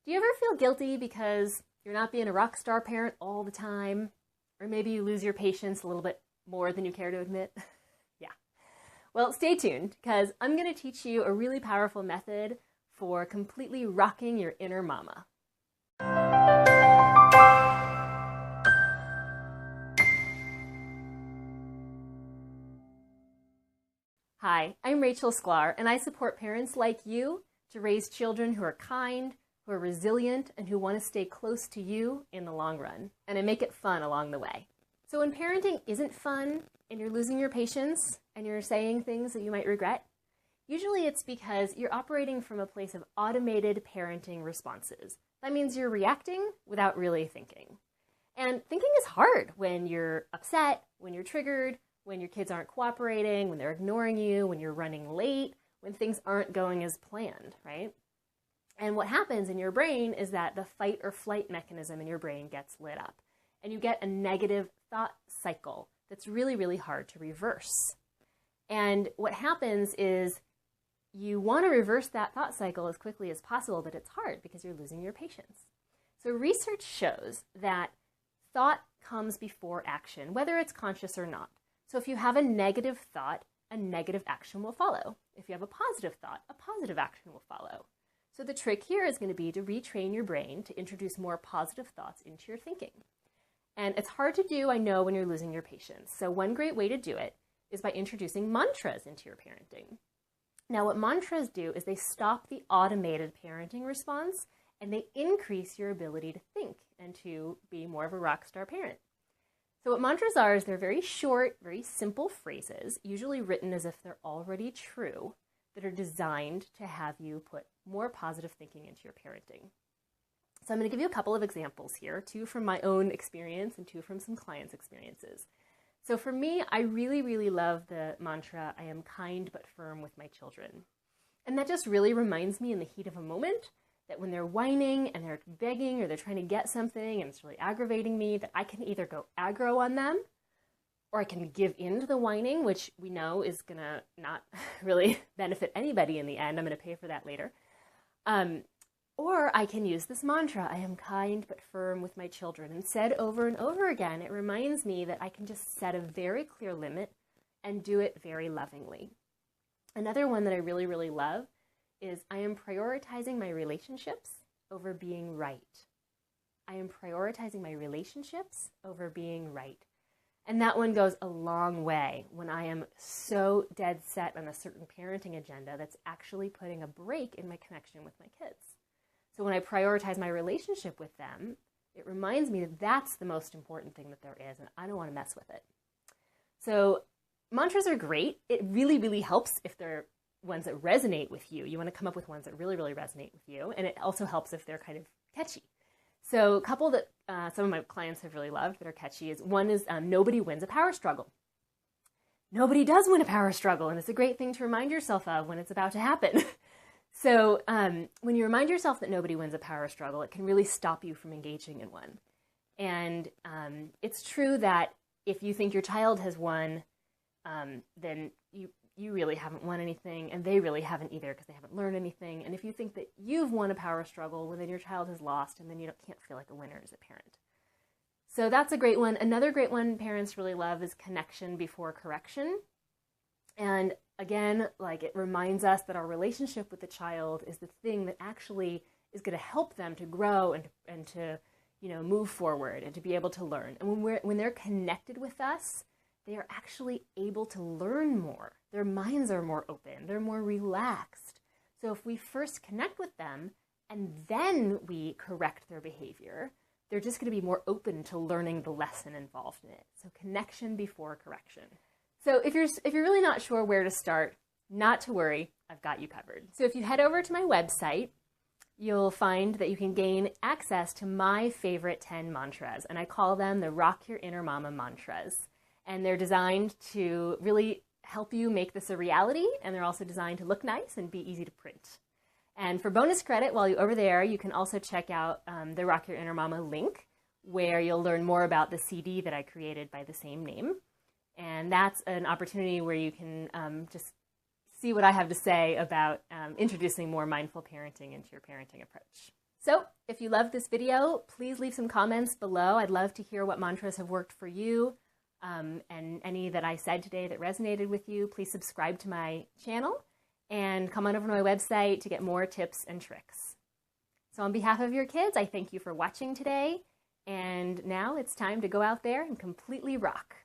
Do you ever feel guilty because you're not being a rock star parent all the time? Or maybe you lose your patience a little bit more than you care to admit? Yeah. Well, stay tuned because I'm going to teach you a really powerful method for completely rocking your inner mama. Hi, I'm Rachel Sklar, and I support parents like you to raise children who are kind, who are resilient, and who want to stay close to you in the long run. And I make it fun along the way. So when parenting isn't fun, and you're losing your patience, and you're saying things that you might regret, usually it's because you're operating from a place of automated parenting responses. That means you're reacting without really thinking. And thinking is hard when you're upset, when you're triggered, when your kids aren't cooperating, when they're ignoring you, when you're running late, when things aren't going as planned, right? And what happens in your brain is that the fight or flight mechanism in your brain gets lit up, and you get a negative thought cycle that's really, really hard to reverse. And what happens is you want to reverse that thought cycle as quickly as possible, but it's hard because you're losing your patience. So research shows that thought comes before action, whether it's conscious or not. So if you have a negative thought, a negative action will follow. If you have a positive thought, a positive action will follow. So the trick here is going to be to retrain your brain to introduce more positive thoughts into your thinking. And it's hard to do, I know, when you're losing your patience. So one great way to do it is by introducing mantras into your parenting. Now, what mantras do is they stop the automated parenting response and they increase your ability to think and to be more of a rock star parent. So what mantras are is they're very short, very simple phrases, usually written as if they're already true, that are designed to have you put more positive thinking into your parenting. So I'm going to give you a couple of examples here, 2 from my own experience and 2 from some clients' experiences. So for me, I really, really love the mantra, I am kind but firm with my children. And that just really reminds me in the heat of a moment that when they're whining and they're begging or they're trying to get something and it's really aggravating me, that I can either go aggro on them or I can give in to the whining, which we know is going to not really benefit anybody in the end. I'm going to pay for that later. Or I can use this mantra, I am kind but firm with my children. And said over and over again, it reminds me that I can just set a very clear limit and do it very lovingly. Another one that I really, really love is I am prioritizing my relationships over being right. I am prioritizing my relationships over being right. And that one goes a long way when I am so dead set on a certain parenting agenda that's actually putting a break in my connection with my kids. So when I prioritize my relationship with them, it reminds me that that's the most important thing that there is, and I don't want to mess with it. So mantras are great. It really, really helps if they're ones that resonate with you. You want to come up with ones that really, really resonate with you. And it also helps if they're kind of catchy. So a couple that some of my clients have really loved that are catchy is one is nobody wins a power struggle. Nobody does win a power struggle. And it's a great thing to remind yourself of when it's about to happen. So when you remind yourself that nobody wins a power struggle, it can really stop you from engaging in one. And it's true that if you think your child has won, then you really haven't won anything, and they really haven't either because they haven't learned anything. And if you think that you've won a power struggle, well, then your child has lost, and then you can't feel like a winner as a parent. So that's a great one. Another great one parents really love is connection before correction. And again, like it reminds us that our relationship with the child is the thing that actually is going to help them to grow and to move forward and to be able to learn. And when they're connected with us, they are actually able to learn more. Their minds are more open. They're more relaxed. So if we first connect with them and then we correct their behavior, they're just going to be more open to learning the lesson involved in it. So connection before correction. So if you're really not sure where to start, not to worry, I've got you covered. So if you head over to my website, you'll find that you can gain access to my favorite 10 mantras, and I call them the Rock Your Inner Mama mantras. And they're designed to really help you make this a reality, and they're also designed to look nice and be easy to print. And for bonus credit, while you're over there, you can also check out the Rock Your Inner Mama link, where you'll learn more about the CD that I created by the same name. And that's an opportunity where you can just see what I have to say about introducing more mindful parenting into your parenting approach. So if you loved this video, please leave some comments below. I'd love to hear what mantras have worked for you, and any that I said today that resonated with you. Please subscribe to my channel and come on over to my website to get more tips and tricks. So on behalf of your kids, I thank you for watching today. And now it's time to go out there and completely rock.